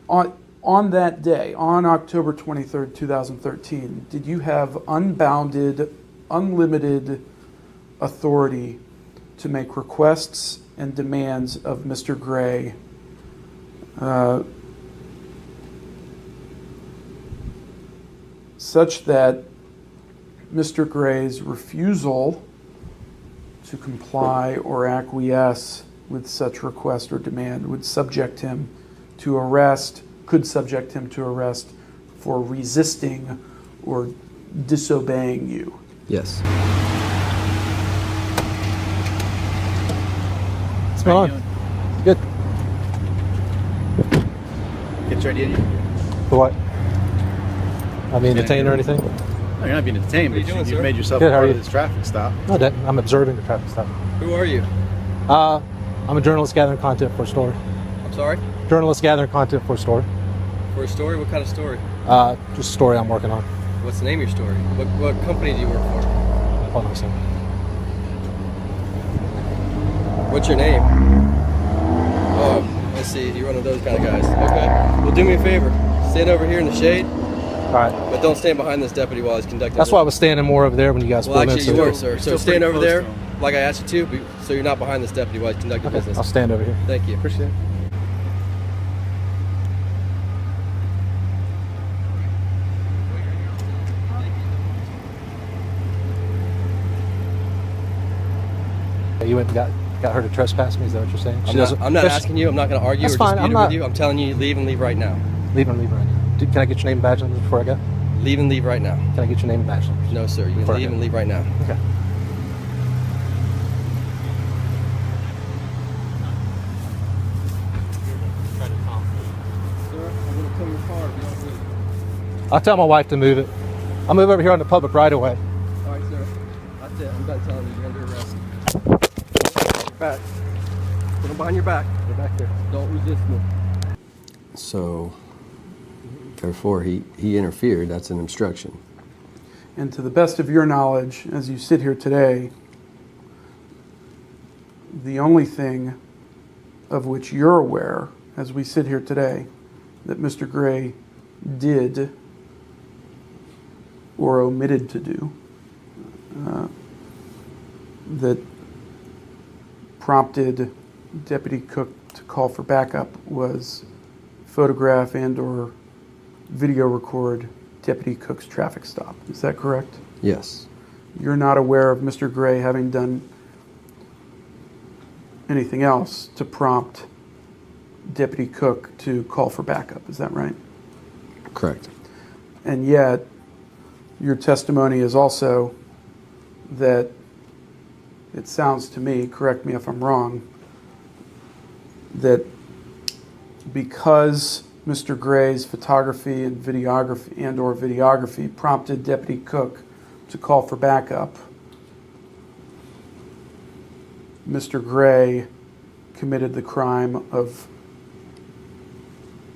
On that day, on October 23rd, 2013, did you have unbounded, unlimited authority to make requests and demands of Mr. Gray such that Mr. Gray's refusal to comply or acquiesce with such request or demand would subject him to arrest, could subject him to arrest for resisting or disobeying you? Yes. What's going on? Good. Get ready in. For what? I mean, detained or anything? No, you're not being detained, but you've made yourself Good, how are part of you? this traffic stop. No, I'm observing the traffic stop. Who are you? I'm a journalist gathering content for a story. I'm sorry? Journalist gathering content for a story. For a story? What kind of story? Just a story I'm working on. What's the name of your story? What company do you work for? Hold on a second. What's your name? Oh, I see. You're one of those kind of guys. Okay. Well, do me a favor. Stand over here in the shade. All right. But don't stand behind this deputy while he's conducting. That's why I was standing more over there when you guys Well, pulled in. actually, you were, sir. So stand over there, to like I asked you to, so you're not behind this deputy while he's conducting Okay, business. I'll stand over here. Thank you. Appreciate it. You went and got her to trespass me? Is that what you're saying? I'm not asking you. I'm not going to argue That's or fine, dispute I'm with you. I'm telling you, leave and leave right now. Leave and leave right now. Can I get your name and badge number before I go? Leave and leave right now. Can I get your name and badge number? No, sir. You can Before I leave go. and leave right now. Okay. I'll tell my wife to move it. I'll move over here on the public right of way. All right, sir. That's it. I'm done telling you. You're under arrest. Back. Put them behind your back. Get back there. Don't resist me. So, therefore, he interfered. That's an obstruction. And to the best of your knowledge, as you sit here today, the only thing of which you're aware, as we sit here today, that Mr. Gray did or omitted to do, that prompted Deputy Cook to call for backup, was photograph and or video record Deputy Cook's traffic stop. Is that correct? Yes. You're not aware of Mr. Gray having done anything else to prompt Deputy Cook to call for backup. Is that right? Correct. And yet, your testimony is also that it sounds to me, correct me if I'm wrong, that because Mr. Gray's photography and videography prompted Deputy Cook to call for backup, Mr. Gray committed the crime of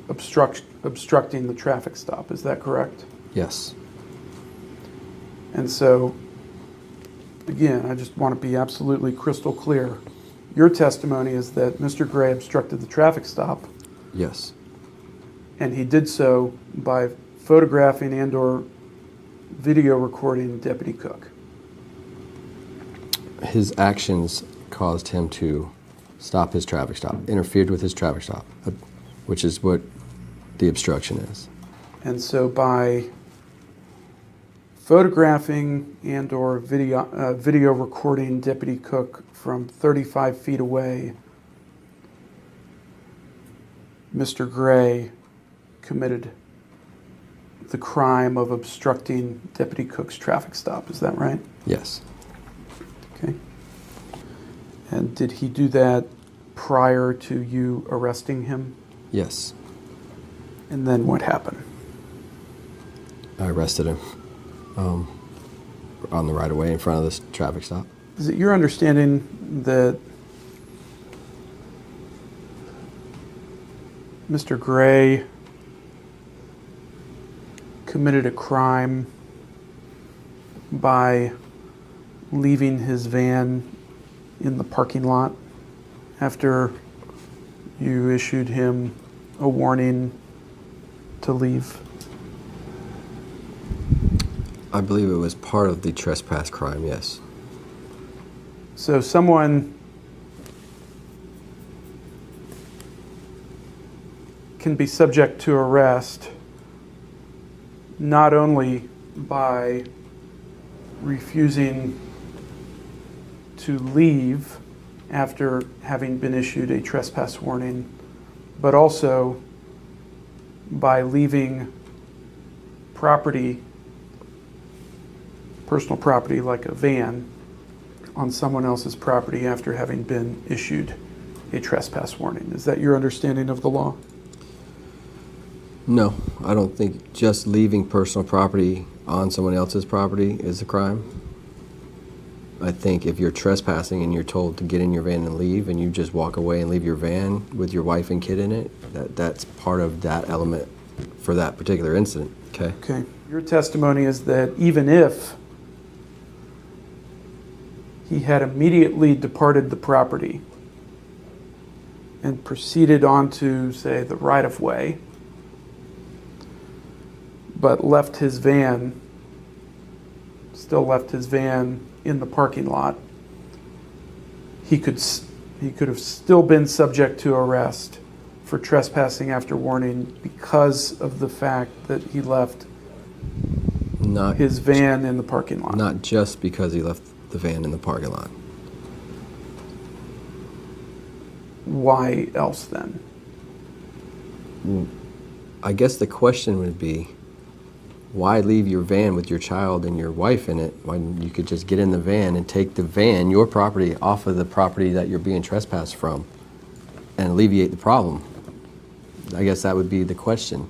obstructing the traffic stop. Is that correct? Yes. And so, again, I just want to be absolutely crystal clear. Your testimony is that Mr. Gray obstructed the traffic stop. Yes. And he did so by photographing and or video recording Deputy Cook. His actions caused him to stop his traffic stop, interfered with his traffic stop, which is what the obstruction is. And so by photographing and or video recording Deputy Cook from 35 feet away, Mr. Gray committed the crime of obstructing Deputy Cook's traffic stop. Is that right? Yes. Okay. And did he do that prior to you arresting him? Yes. And then what happened? I arrested him on the right of way in front of this traffic stop. Is it your understanding that Mr. Gray committed a crime by leaving his van in the parking lot after you issued him a warning to leave? I believe it was part of the trespass crime, yes. So someone can be subject to arrest not only by refusing to leave after having been issued a trespass warning, but also by leaving property, personal property like a van, on someone else's property after having been issued a trespass warning. Is that your understanding of the law? No, I don't think just leaving personal property on someone else's property is a crime. I think if you're trespassing and you're told to get in your van and leave, and you just walk away and leave your van with your wife and kid in it, that's part of that element for that particular incident, okay? Okay. Your testimony is that even if he had immediately departed the property and proceeded on to, say, the right-of-way, but left his van, still left his van in the parking lot, he could have still been subject to arrest for trespassing after warning because of the fact that he left his van in the parking lot. Not just because he left the van in the parking lot. Why else then? I guess the question would be, why leave your van with your child and your wife in it when you could just get in the van and take the van, your property, off of the property that you're being trespassed from and alleviate the problem? I guess that would be the question.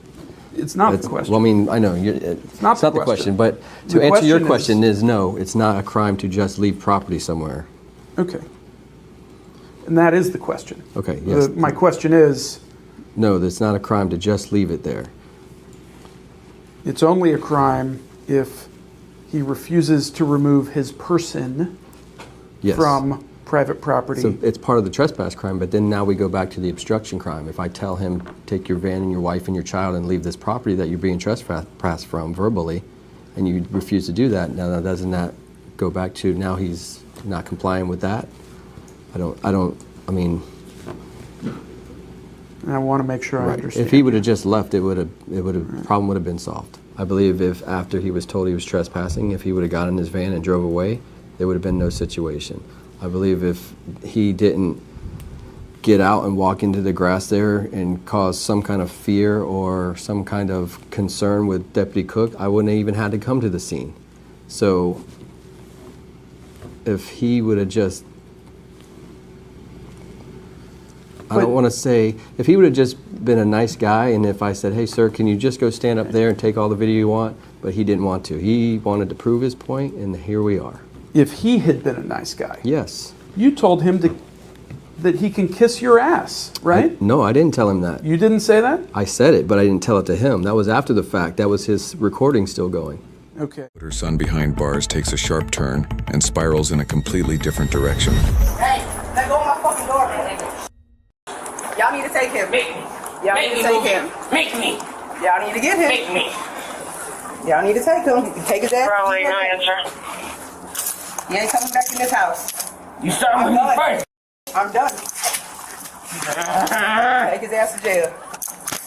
It's not the question. Well, I mean, I know, it's not the question, but to answer your question is no, it's not a crime to just leave property somewhere. Okay. And that is the question. Okay, yes. My question is... No, it's not a crime to just leave it there. It's only a crime if he refuses to remove his person from private property. So it's part of the trespass crime, but then now we go back to the obstruction crime. If I tell him, take your van and your wife and your child and leave this property that you're being trespassed from verbally, and you refuse to do that, now doesn't that go back to now he's not complying with that? I mean... And I want to make sure I understand. If he would have just left, problem would have been solved. I believe if after he was told he was trespassing, if he would have got in his van and drove away, there would have been no situation. I believe if he didn't get out and walk into the grass there and cause some kind of fear or some kind of concern with Deputy Cook, I wouldn't have even had to come to the scene. So if he would have just, I don't want to say, if he would have just been a nice guy, and if I said, hey sir, can you just go stand up there and take all the video you want? But he didn't want to. He wanted to prove his point, and here we are. If he had been a nice guy. Yes. You told him that he can kiss your ass, right? No, I didn't tell him that. You didn't say that? I said it, but I didn't tell it to him. That was after the fact. That was his recording still going. Okay. Her son behind bars takes a sharp turn and spirals in a completely different direction. Hey, let go of my fucking door, man. Y'all need to take him. Make me. Y'all need to take him. Make me. Y'all need to get him. Make me. Y'all need to take him. You can take his ass. Probably no answer. He ain't coming back in this house. You start with me first. I'm done. Take his ass to jail.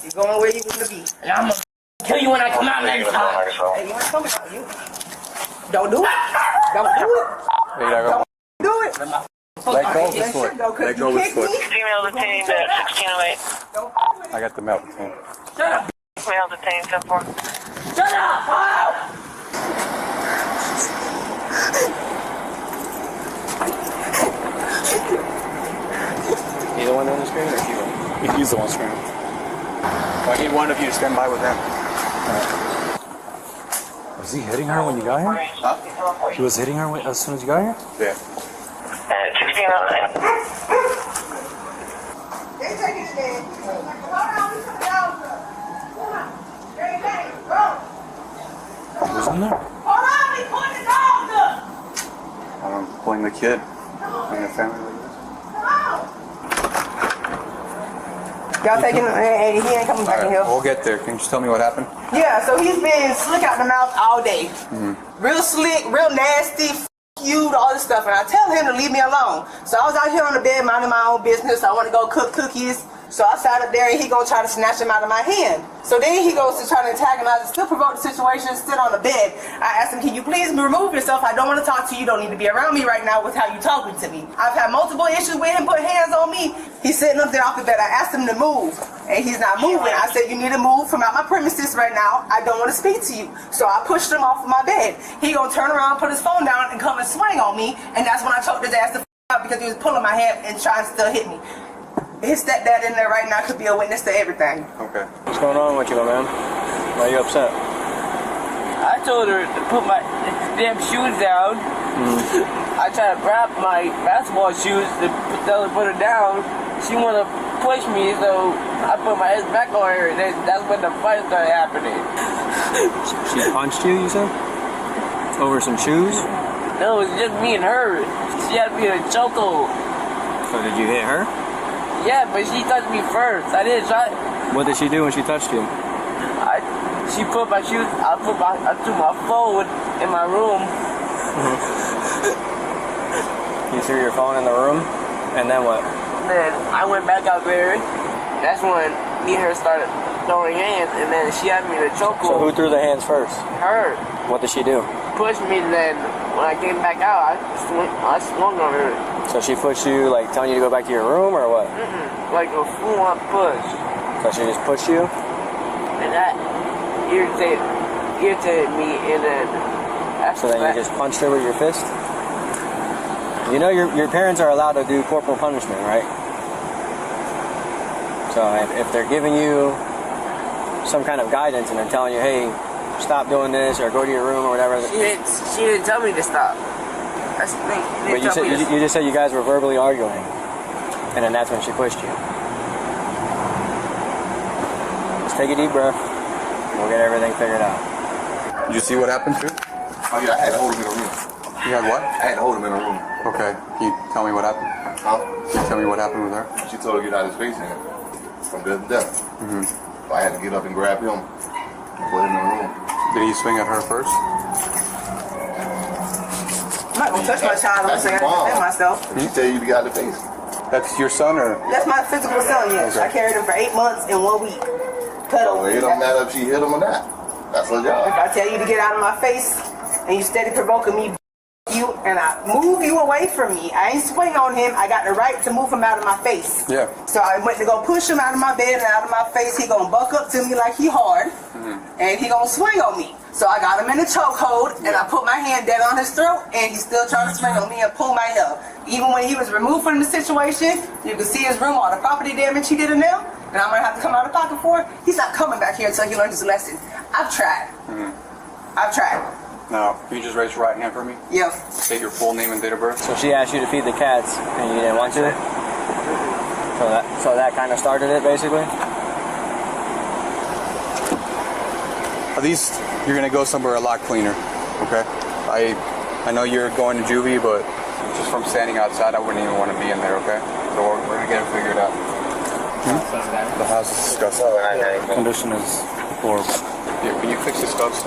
He's going where you want to be. And I'm gonna kill you when I come out next time. Hey, you ain't coming out. You don't do it. Don't do it. Don't do it. Let go of the sword. Let go of the sword. Female detained at 1608. I got the male detained. Shut up. Male detained 10-4. Shut up! Oh! You the one on the screen or he? He's the one screen. I need one of you to stand by with him. Was he hitting her when you got here? Huh? He was hitting her as soon as you got here? Yeah. At 1609. They take his name. Who's in there? Pulling the kid. Pulling the family like this. Y'all taking him, and he ain't coming back in here. We'll get there. Can you just tell me what happened? Yeah, so he's been slick out the mouth all day. Real slick, real nasty, you, all this stuff. And I tell him to leave me alone. So I was out here on the bed minding my own business. I want to go cook cookies. So I sat up there and he gonna try to snatch him out of my hand. So then he goes to try to antagonize and still provoke the situation, sit on the bed. I asked him, can you please remove yourself? I don't want to talk to you. You don't need to be around me right now with how you talking to me. I've had multiple issues with him putting hands on me. He's sitting up there off the bed. I asked him to move and he's not moving. I said, you need to move from out my premises right now. I don't want to speak to you. So I pushed him off of my bed. He gonna turn around, put his phone down and come and swing on me. And that's when I choked his ass the out because he was pulling my hand and trying to still hit me. His stepdad in there right now could be a witness to everything. Okay. What's going on with you, my man? Why are you upset? I told her to put my damn shoes down. I tried to grab my basketball shoes to put her down. She wanted to push me, so I put my head back on her. That's when the fight started happening. She punched you said? Over some shoes? No, it was just me and her. She had me in a chokehold. So did you hit her? Yeah, but she touched me first. I didn't try. What did she do when she touched you? She put my shoes. I threw my phone in my room. You threw your phone in the room, and then what? Then I went back out there. That's when me and her started throwing hands, and then she had me in a chokehold. So who threw the hands first? Her. What did she do? Pushed me. Then when I came back out, I swung on her. So she pushed you, like telling you to go back to your room, or what? Like a full-on push. So she just pushed you? And that irritated me, and then after So then that, you just punched her with your fist? You know your parents are allowed to do corporal punishment, right? So if they're giving you some kind of guidance and they're telling you, hey, stop doing this or go to your room or whatever. she didn't tell me to stop. That's the thing. But you just said you guys were verbally arguing, and then that's when she pushed you. Just take a deep breath. We'll get everything figured out. Did you see what happened too? Oh yeah, I had to hold him in a room. You had what? I had to hold him in a room. Okay. Can you tell me what happened? Huh? Can you tell me what happened with her? She told her to get out of his face and from death to death. So I had to get up and grab him and put him in a room. Did he swing at her first? I'm not gonna touch my child unless I gotta defend myself. She tell you to get out of the face. That's your son, or? That's my physical son, yes. Okay. I carried him for 8 months and 1 week. Cut So over. it don't matter if she hit him or not. That's her If job. I tell you to get out of my face and you steady provoking me, you and I move you away from me. I ain't swing on him. I got the right to move him out of my face. Yeah. So I went to go push him out of my bed and out of my face. He gonna buck up to me like he hard, and he gonna swing on me. So I got him in a chokehold, and I put my hand dead on his throat, and he still trying to swing on me and pull my hair. Even when he was removed from the situation, you can see his room, all the property damage he did in there, and I'm gonna have to come out of pocket for it. He's not coming back here until he learns his lesson. I've tried. I've tried. Now, can you just raise your right hand for me? Yeah. State your full name and date of birth. So she asked you to feed the cats, and you didn't want to? So that kind of started it, basically? At least you're gonna go somewhere a lot cleaner, okay? I know you're going to juvie, but just from standing outside, I wouldn't even want to be in there, okay? So we're gonna get it figured out. The house is disgusting. The condition is horrible. Yeah, can you fix the cuffs?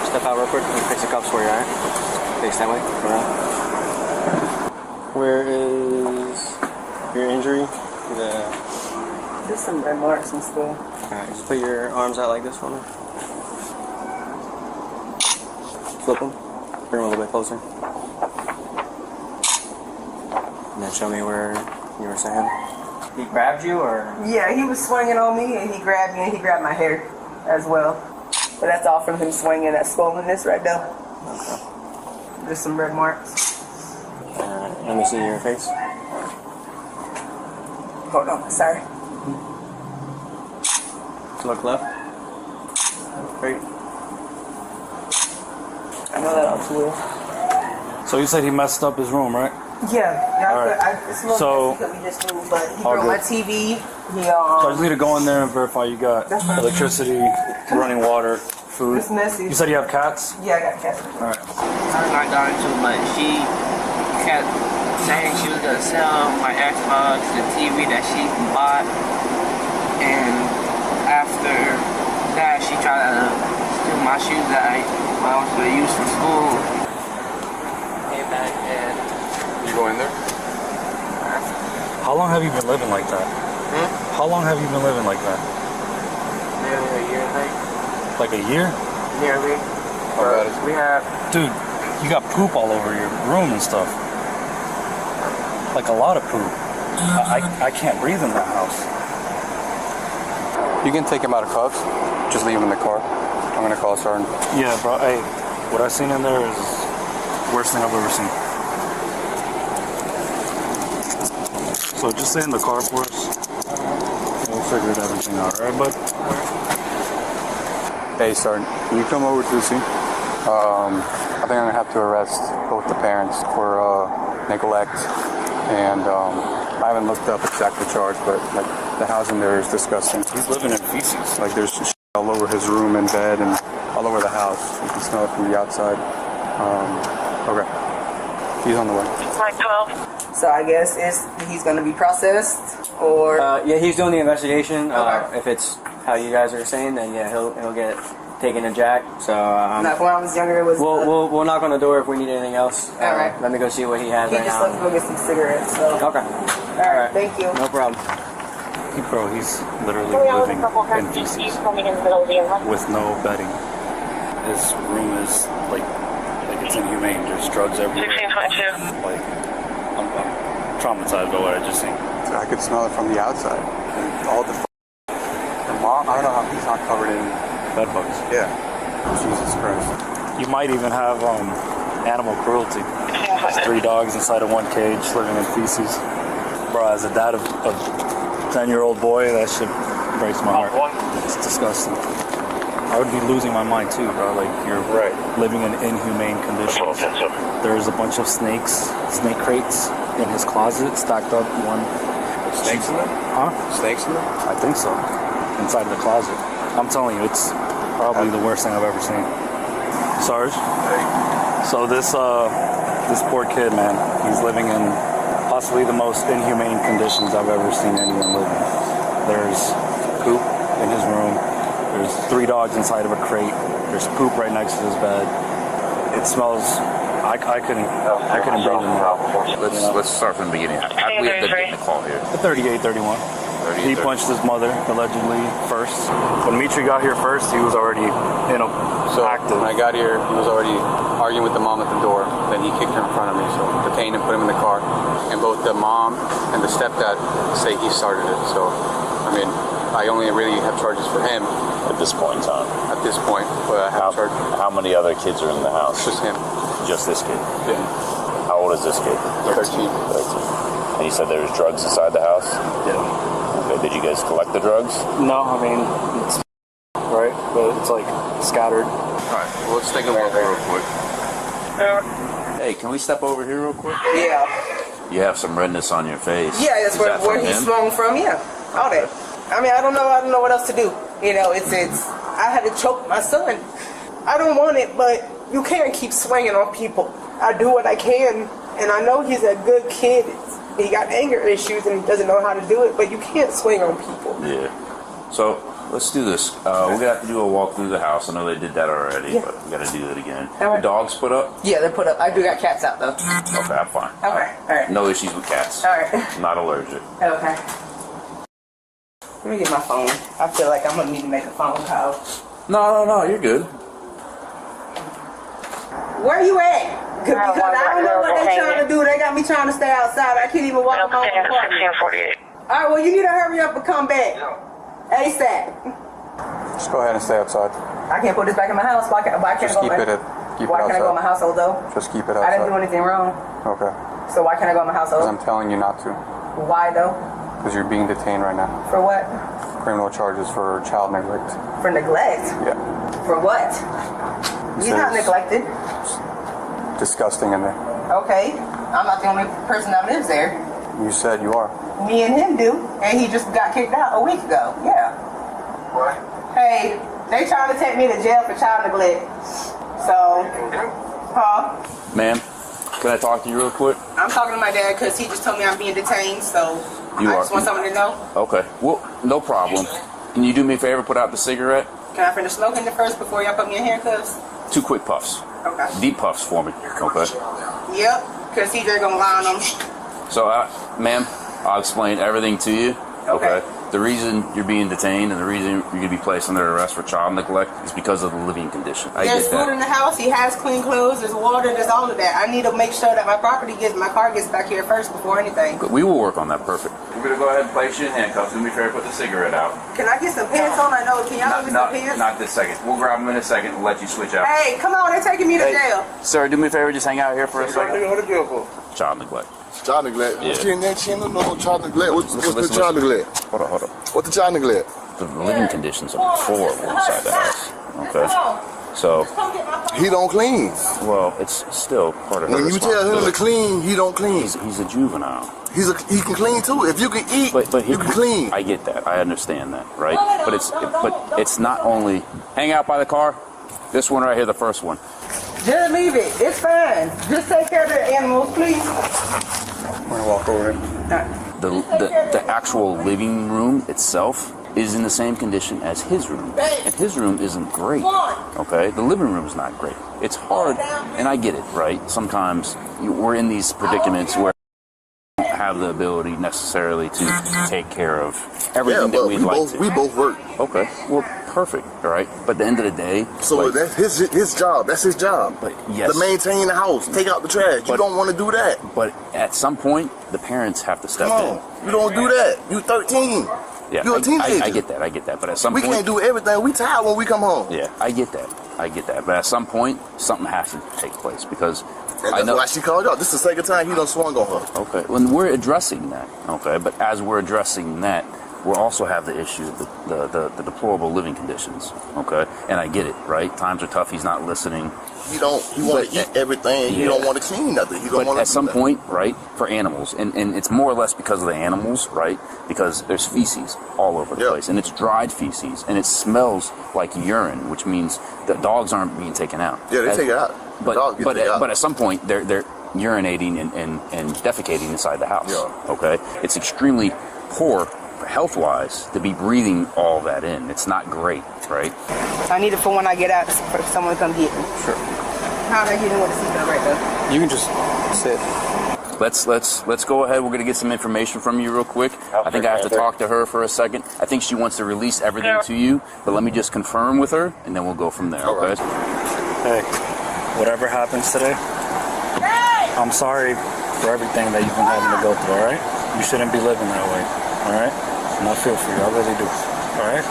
Step out real quick and fix the cups for you, alright? Face that way. Where is your injury? Just some red marks and stuff. Alright, just put your arms out like this for me. Flip them. Bring them a little bit closer. And then show me where you were saying. He grabbed you, or? Yeah, he was swinging on me, and he grabbed me, and he grabbed my hair as well. But that's all from him swinging. That swollenness right there. Okay. There's some red marks. Alright, let me see your face. Hold on, sorry. Look left. Great. I know that all too well. So you said he messed up his room, right? Yeah, All right. it's a little So- messy because we just moved, but he All broke my good. TV. He So I just need to go in there and verify you got That's fine. electricity, running water, food. It's messy. You said you have cats? Yeah, I got cats. All right. I knocked down into my cat saying she was gonna sell my Xbox, the TV that she bought, and after that she tried to steal my shoes that I was gonna use for school. Came back and You go in there? How long have you been living like that? How long have you been living like that? nearly a year, Like a year? nearly. How bad is it? We have Dude, you got poop all over your room and stuff. Like a lot of poop. I can't breathe in that house. You can take him out of cuffs. Just leave him in the car. I'm gonna call a sergeant. Yeah, bro. Hey, what I seen in there is the worst thing I've ever seen. So just stay in the car for us. We'll figure everything out, alright, bud? Hey, sergeant, can you come over to the scene? I think I'm gonna have to arrest both the parents for neglect, and I haven't looked up exactly the charge, but like the house in there is disgusting. He's living in feces. Like there's shit all over his room and bed and all over the house. You can smell it from the outside. Okay, he's on the way. Like 12. So I guess he's going to be processed, or Yeah, he's doing the investigation. Okay. If it's how you guys are saying, then yeah, he'll get taken to Jack. So like when I was younger, it was. we'll knock on the door if we need anything else. All right. Let me go see what he has He right just now. left to go get some cigarettes. So. Okay. All right. Thank you. No problem. Bro, he's literally living in feces with no bedding. His room is like it's inhumane. There's drugs everywhere. 16.2. Like, I'm traumatized by what I just seen. I could smell it from the outside. And all the mom, I don't know how he's not covered in Bed bugs. Yeah. Jesus Christ. You might even have animal cruelty. There's 3 dogs inside of 1 cage living in feces. Bro, as a dad of a 10-year-old boy, that shit breaks my heart. It's disgusting. I would be losing my mind too, bro. Like, you're living in inhumane conditions. There's a bunch of snake crates in his closet stacked up. Snakes in there? Huh? Snakes in there? I think so. Inside of the closet. I'm telling you, it's probably the worst thing I've ever seen. Sarge? So this poor kid, man, he's living in possibly the most inhumane conditions I've ever seen anyone live in. There's poop in his room. There's 3 dogs inside of a crate. There's poop right next to his bed. It smells. I couldn't breathe in there. Let's start from the beginning. How did we end up getting the call here? The 3831. He punched his mother allegedly first. When Mitri got here first, he was already active. When I got here, he was already arguing with the mom at the door. Then he kicked her in front of me, so detained and put him in the car. And both the mom and the stepdad say he started it. So, I mean, I only really have charges for him at this point in time. At this point, but I have charges. How many other kids are in the house? Just him. Just this kid? Yeah. How old is this kid? 13. And you said there was drugs inside the house? Yeah. Okay, did you guys collect the drugs? No, I mean, it's right, but it's like scattered. Alright, well, let's take a look real quick. Hey, can we step over here real quick? Yeah. You have some redness on your face. Yeah, that's where he swung from. Yeah, all that. I mean, I don't know what else to do. You know, it's. I had to choke my son. I don't want it, but you can't keep swinging on people. I do what I can, and I know he's a good kid. He got anger issues and he doesn't know how to do it, but you can't swing on people. Yeah. So let's do this. We're gonna have to do a walk through the house. I know they did that already, but we gotta do that again. All right. The dogs put up? Yeah, they're put up. I do got cats out though. Okay, I'm fine. Okay, all right. No issues with cats. All right. Not allergic. Okay. Let me get my phone. I feel like I'm gonna need to make a phone call. No, you're good. Where you at? Because I don't know what they trying to do. They got me trying to stay outside. I can't even walk my own apartment. 1648. All right, well, you need to hurry up and come back. ASAP. Just go ahead and stay outside. I can't put this back in my house. Why can't Just keep it Why outside. can't I go in my household, though? Just keep it I didn't do outside. anything wrong. Okay. So why can't I go in my Because household? I'm telling you not to. Why, though? Because you're being detained right now. For what? Criminal charges for child neglect. For neglect? Yeah. For what? You're not Says- neglected. Disgusting in there. Okay. I'm not the only person that lives there. You said you are. Me and him do, and he just got kicked out a week ago. Yeah. What? Hey, they trying to take me to jail for child neglect. So, huh? Ma'am, Can I talk to you real quick? I'm talking to my dad because he just told me I'm being detained, so I just want someone to know. Okay. Well, no problem. Can you do me a favor? Put out the cigarette. Can I finish smoking it first before y'all put me in handcuffs? 2 quick puffs. Okay. Deep puffs for me. Okay. Yep, because CJ gonna lie on them. So, ma'am, I'll explain everything to you. Okay. The reason you're being detained and the reason you're going to be placed under arrest for child neglect is because of the living condition. There's food in the house. He has clean clothes. There's water. There's all of that. I need to make sure that my car gets back here first before anything. But we will work on that. Perfect. We're going to go ahead and place you in handcuffs. Do me a favor, put the cigarette out. Can I get some pants on? I know. Can y'all give me some pants? Not this second. We'll grab them in a second and let you switch out. Hey, come on. They're taking me to jail. Sir, do me a favor. Just hang out here for a second. Child neglect. Child neglect? Yeah. She don't know child neglect. What's the child neglect? Hold on. What's the child neglect? The living conditions are horrible inside the house. Okay? So... He don't clean. Well, it's still part of her When you tell him to clean, he don't clean. He's a juvenile. He can clean too. If you can eat, but you can clean. I get that. I understand that, right? But it's not only... Hang out by the car. This one right here, the first one. Just leave it. It's fine. Just take care of the animals, please. I'm going to walk over it. The actual living room itself is in the same condition as his room. And his room isn't great, okay? The living room is not great. It's hard, and I get it, right? Sometimes we're in these predicaments where we don't have the ability necessarily to take care of everything that we'd like to. We both work. Okay, well, perfect, all right? But at the end of the day... So that's his job. That's his job. But yes. To maintain the house, take out the trash. You don't want to do that. But at some point, the parents have to step in. You don't do that. You 13. Yeah, You're a teenager. I get that. But at some point... We can't do everything. We tired when we come home. Yeah, I get that. But at some point, something has to take place because... And that's why she called out. This is the second time he done swung on her. Okay, when we're addressing that, okay, but as we're addressing that, we also have the issue of the deplorable living conditions, okay? And I get it, right? Times are tough. He's not listening. He want to eat everything. He don't want to clean nothing. He don't want to. At some point, right, for animals, and it's more or less because of the animals, right? Because there's feces all over the place, and it's dried feces, and it smells like urine, which means that dogs aren't being taken out. Yeah, they take it out. But at some point, they're urinating and defecating inside the house. Yeah. Okay, it's extremely poor health-wise to be breathing all that in. It's not great, right? I need it for when I get out for someone to come get me. Sure. How do I get in with the seatbelt right there? You can just sit. Let's go ahead. We're gonna get some information from you real quick. I think I have to talk to her for a second. I think she wants to release everything to you, but let me just confirm with her, and then we'll go from there. Okay? Hey, whatever happens today, I'm sorry for everything that you've been having to go through. All right? You shouldn't be living that way. All right? And I feel for you. I really do. All right?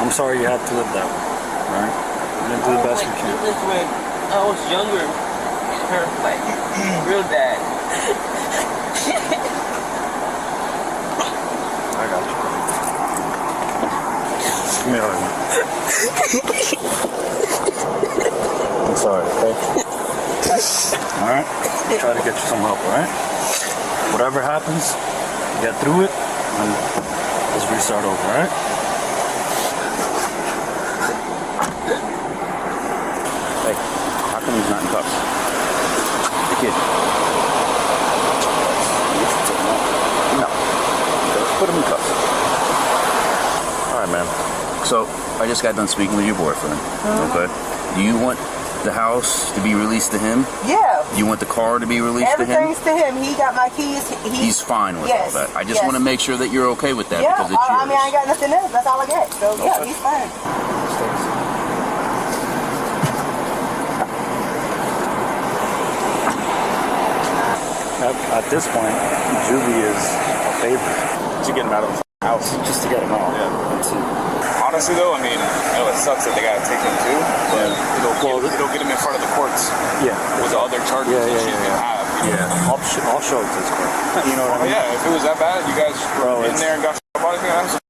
I'm sorry you had to live that way. All right? We're gonna do the best we can. When I was younger, it hurt like real bad. I got you. Give me a hug. I'm sorry, okay? All right? Try to get you some help, all right? Whatever happens, get through it, and let's restart over, all right? Hey, how come he's not in cuffs? The kid. No. Put him in cuffs. All right, man. So, I just got done speaking with your boyfriend, okay? Do you want the house to be released to him? Yeah. Do you want the car to be released to him? Everything's to him. He got my keys. He's fine with all that. I just want to make sure that you're okay with that because it's yours. I mean, I ain't got nothing else. That's all I got. So, yeah, he's fine. At this point, Juvie is a favorite. To get him out of the house. Just to get him out. Yeah. Honestly, though, I mean, I know it sucks that they gotta take him too, but it'll get him in front of the courts. Yeah. With the other charges that she's gonna have. Yeah. I'll show it to this court. You know what I mean? Yeah, if it was that bad, you guys were in there and got Bodycam, absolutely.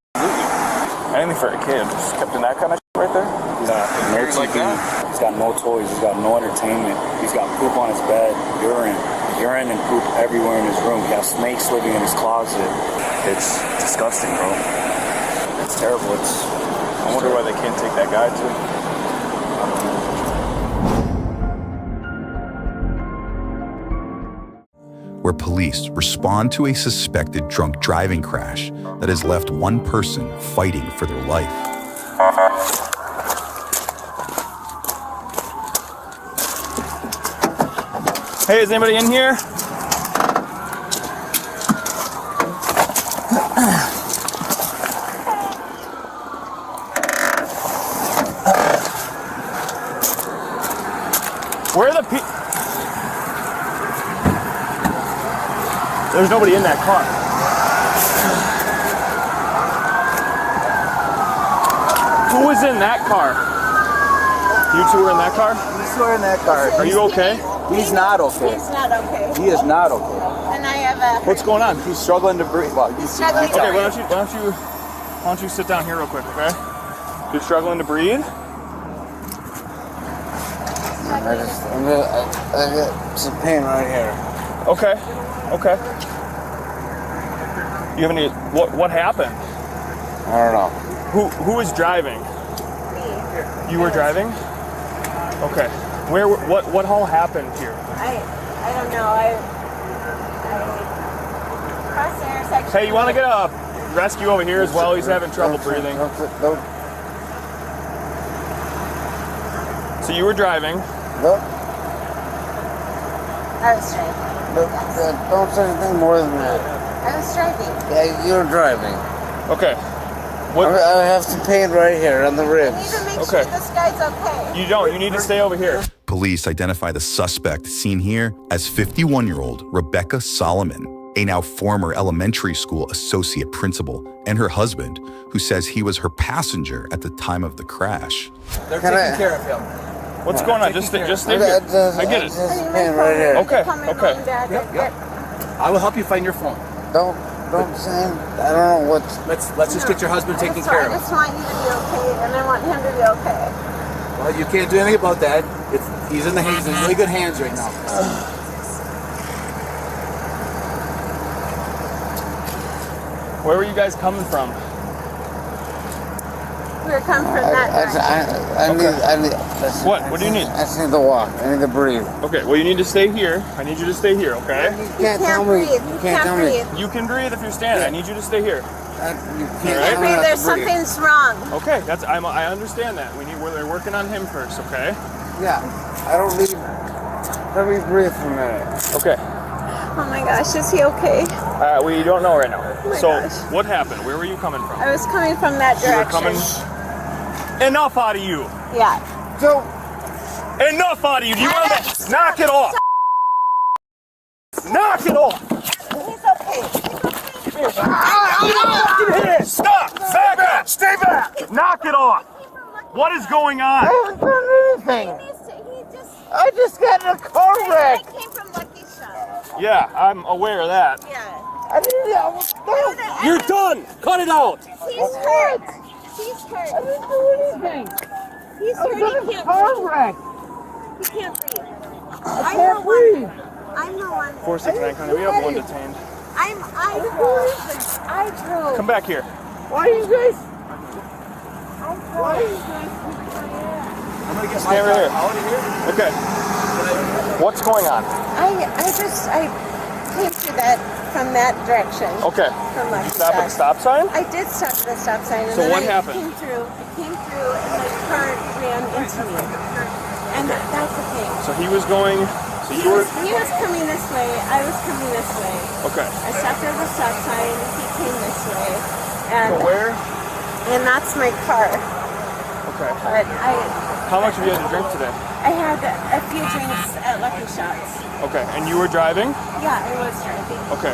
Anything for a kid, just kept in that kind of right there. He's got no TV. Like that. He's got no toys. He's got no entertainment. He's got poop on his bed, urine and poop everywhere in his room. He has snakes living in his closet. It's disgusting, bro. It's terrible. I wonder why they can't take that guy too. police respond to a suspected drunk driving crash that has left one person fighting for their life. Hey, is anybody in here? Where are the people? There's nobody in that car. Who was in that car? You two were in that car? You two are in that car. Are you okay? He's not okay. He's not okay. He is not okay. And I have a... What's going on? He's struggling to breathe. Well, He's struggling to Okay, breathe. why don't you sit down here real quick, okay? You're struggling to breathe? I got some pain right here. Okay. Okay. You have any? What happened? I don't know. Who was driving? Me. You were driving? Okay. What all happened here? I don't know. I crossed the intersection. Hey, you want to get a rescue over here as well? He's having trouble breathing. So you were driving? Nope. I was driving. Don't say anything more than that. I was driving. Yeah, you're driving. Okay. I have some pain right here on the I ribs. need to make sure this guy's okay. You don't. You need to stay over here. Police identify the suspect seen here as 51-year-old Rebecca Solomon, a now former elementary school associate principal, and her husband, who says he was her passenger at the time of the crash. They're taking care of him. What's going on? Just stay here. I get it. Pain right here. Okay. Okay. Yep. I will help you find your phone. Don't say. I don't know what. Let's just get your husband taken care of. I just want you to be okay, and I want him to be okay. Well, you can't do anything about that. He's in really good hands right now. Where were you guys coming from? We were coming from that direction. I need. What do you need? I just need to walk. I need to breathe. Okay, well you need to stay here. I need you to stay here, okay? You can't tell me. You can't tell me. You can breathe if you're standing. I need you to stay here. You can't breathe. There's something's wrong. Okay, I understand that. We're working on him first, okay? Yeah. I don't need. Let me breathe for a minute. Okay. Oh my gosh, is he okay? We don't know right now. Oh my gosh. What happened? Where were you coming from? I was coming from that direction. You were coming. Enough out of you. Yeah. So. Enough out of you. Do you want to knock it off? Knock it off. He's okay. Stop! Back up! Stay back! Knock it off! What is going on? I haven't done anything. I just got in a car wreck. I came from Lucky Shot. Yeah, I'm aware of that. Yeah. You're done! Cut it out! He's hurt. He's hurt. I didn't do anything. He's hurt. He can't car breathe. wreck. He can't breathe. I can't breathe. I'm the one. 469, Connie, we have one detained. I drove. Come back here. Why are you guys? Why are you guys? I'm gonna get Stay right here. Okay. What's going on? I came through from that direction. Okay. From Did you stop at the stop sign? I did stop at the stop sign. And So then what happened? I came through, and my car ran into me. And that's the thing. So he was going. So He was coming this way. I was coming this way. Okay. I stopped at the stop sign. He came this way. And So where? And that's my car. Okay. But How much have you had to drink today? I had a few drinks at Lucky Shots. Okay. And you were driving? Yeah, I was driving. Okay.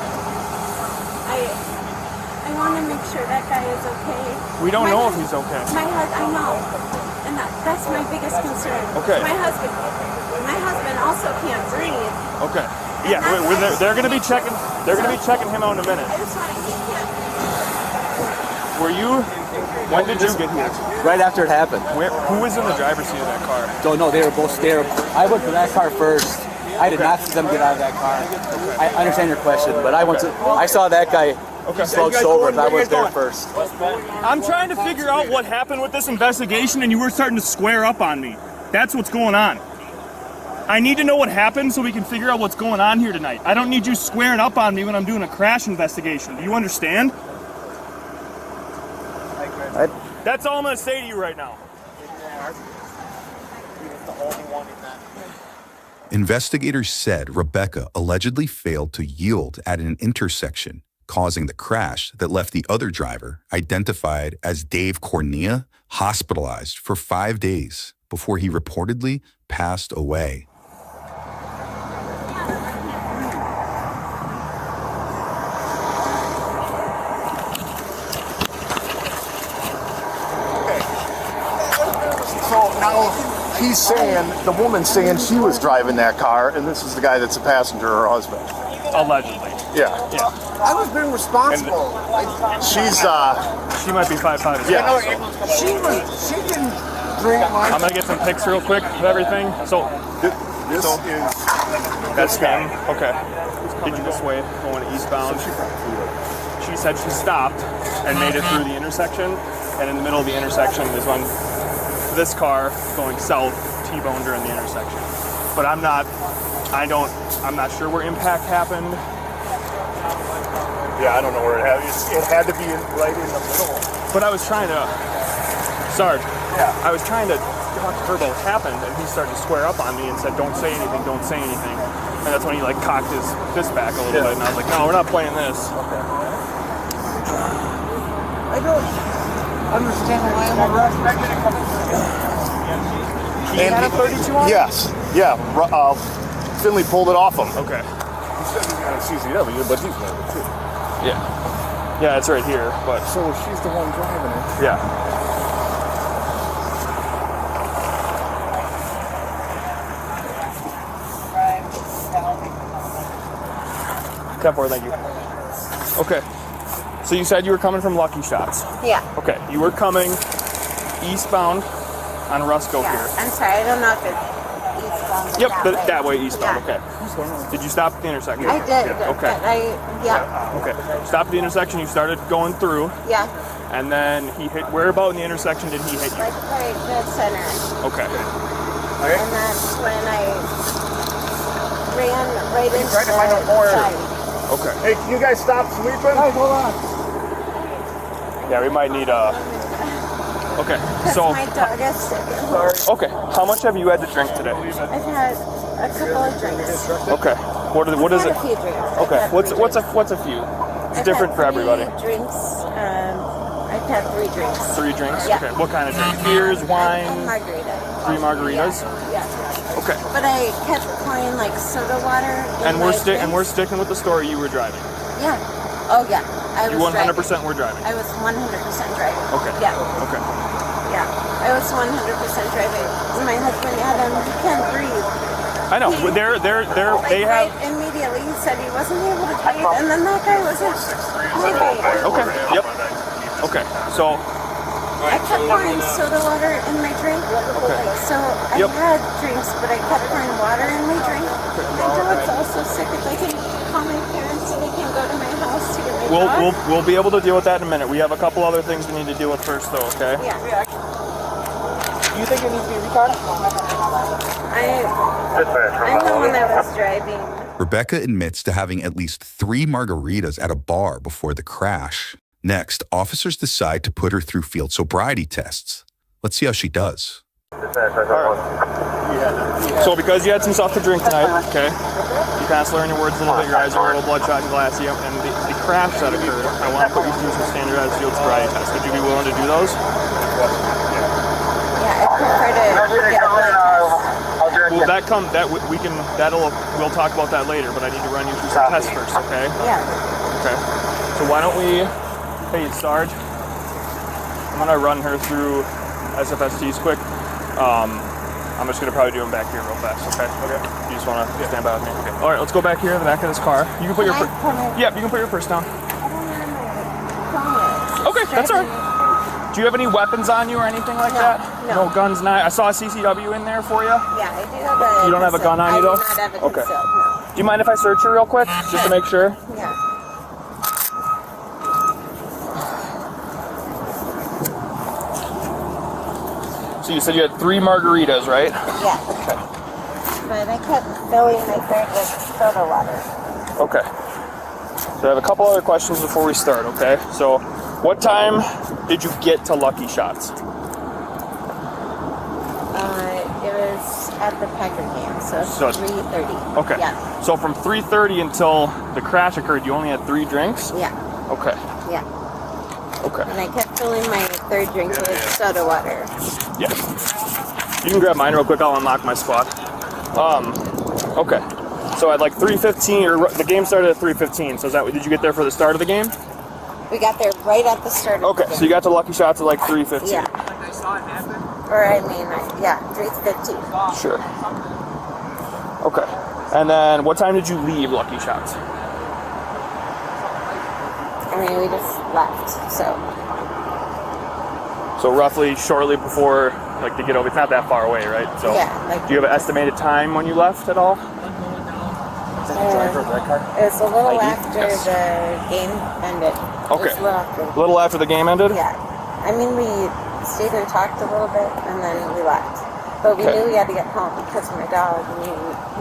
I want to make sure that guy is okay. We don't know if he's okay. I know. And that's my biggest concern. Okay. My husband also can't breathe. Okay. Yeah, they're going to be checking. They're going to be checking him out in a minute. I just want to keep him. Were you? When did you get here? Right after it happened. Who was in the driver's seat of that car? Don't know. They were both there. I went to that car first. I did not see them get out of that car. I understand your question, but I saw that guy slouched over. I was there first. I'm trying to figure out what happened with this investigation, and you were starting to square up on me. That's what's going on. I need to know what happened so we can figure out what's going on here tonight. I don't need you squaring up on me when I'm doing a crash investigation. Do you understand? That's all I'm going to say to you right now. Investigators said Rebecca allegedly failed to yield at an intersection, causing the crash that left the other driver, identified as Dave Cornea, hospitalized for 5 days before he reportedly passed away. So now he's saying, the woman's saying she was driving that car, and this is the guy that's a passenger, her husband. Allegedly. Yeah. Yeah. I was being responsible. She's, She might be 5'5". Yeah. She didn't drink my... I'm going to get some pics real quick of everything. So, this is... That's him. Okay. Did you this way, going eastbound? She said she stopped and made it through the intersection, and in the middle of the intersection is when this car going south T-boned her in the intersection. But I'm not sure where impact happened. Yeah, I don't know where it happened. It had to be right in the middle. But I was trying to, Sarge, I was trying to talk to her about what happened, and he started to square up on me and said, don't say anything, don't say anything. And that's when he like cocked his fist back a little bit, and I was like, no, we're not playing this. Okay. I don't understand why I'm arrested. He had a 32 on? Yes. Yeah. Finley pulled it off him. Okay. He said he got a CCW, but he's got it too. Yeah. Yeah, it's right here, but... So she's the one driving it. Yeah. Ten-4, thank you. Okay. So you said you were coming from Lucky Shots. Yeah. Okay. You were coming eastbound on Rusco here. I'm sorry, I don't know if it's eastbound. Yep, that way eastbound. Okay. Did you stop at the intersection? I did. Okay. Yeah. Okay. Stopped at the intersection. You started going through. Yeah. And then he hit. Where about in the intersection did he hit you? Like right dead center. Okay. And that's when I ran right into Trying to find out more. side. Okay. Hey, can you guys stop sweeping? Hey, hold on. Yeah, we might need a. Okay. So. My dog is sick. Okay. How much have you had to drink today? I've had a couple of drinks. Okay. What is I've it? had a few drinks. Okay. What's a few? It's different for everybody. Drinks. I've had 3 drinks. 3 drinks? Yeah. Okay. What kind of drink? Beers, wine? Margarita. 3 margaritas? Yeah. Okay. But I kept pouring like soda water. And we're sticking with the story you were driving. Yeah. Oh yeah. I was You 100% driving. were driving. I was 100% driving. Okay. Yeah. Okay. Yeah. I was 100% driving. My husband Adam, he can't breathe. I know. He- They have. Right immediately he said he wasn't able to breathe, and then that guy wasn't moving. Okay. Yep. Okay. So. I kept pouring soda water in my drink. Okay. So I Yep. had drinks, but I kept pouring water in my drink. My dog's also sick. If I can call my parents so they can go to my house to get my dog. We'll be able to deal with that in a minute. We have a couple other things we need to deal with first, though. Okay. Yeah. Do you think it needs to be recon? I'm the one that was driving. Rebecca admits to having at least 3 margaritas at a bar before the crash. Next, officers decide to put her through field sobriety tests. Let's see how she does. So because you had some stuff to drink tonight, okay, you kind of slurring your words a little bit, your eyes are a little bloodshot and glassy, and the crash that occurred, I want to put you through some standardized field sobriety tests. Would you be willing to do those? Yeah, I prefer to get a blood test. Well, we'll talk about that later, but I need to run you through some tests first, okay? Yeah. Okay. So why don't we, hey, Sarge, I'm gonna run her through SFSTs quick. I'm just gonna probably do them back here real fast, okay? Okay. You just wanna stand by with me? Okay. All right, let's go back here in the back of this car. You can put your you can put your purse down. Okay, that's all right. Do you have any weapons on you or anything like that? No. No guns, I saw a CCW in there for you. Yeah, I do have a You don't have a gun on you though? I do not have a Okay. concealed, no. Do you mind if I search you real quick, just to make sure? Yeah. So you said you had 3 margaritas, right? Yeah. Okay. but I kept filling my third with soda water. Okay. So I have a couple other questions before we start, okay? So, what time did you get to Lucky Shots? It was at the Packer game, so 3:30. Okay. Yeah. So from 3:30 until the crash occurred, you only had 3 drinks? Yeah. Okay. Yeah. Okay. And I kept filling my third drink with soda water. Yeah. You can grab mine real quick. I'll unlock my squad. Okay. So at like 3:15, or the game started at 3:15. So is that? Did you get there for the start of the game? We got there right at the start of the Okay. game. So you got to Lucky Shots at like 3:15. Yeah. Or I mean, yeah, 3:15. Sure. Okay. And then what time did you leave Lucky Shots? I mean, we just left, so. So roughly shortly before, like to get over. It's not that far away, right? So. Yeah. Like, do you have an estimated time when you left at all? It was a little after the game ended. Okay. It was a little after. A little after the game ended? Yeah. I mean, we stayed and talked a little bit, and then we left. But we knew we had to get home because of my dog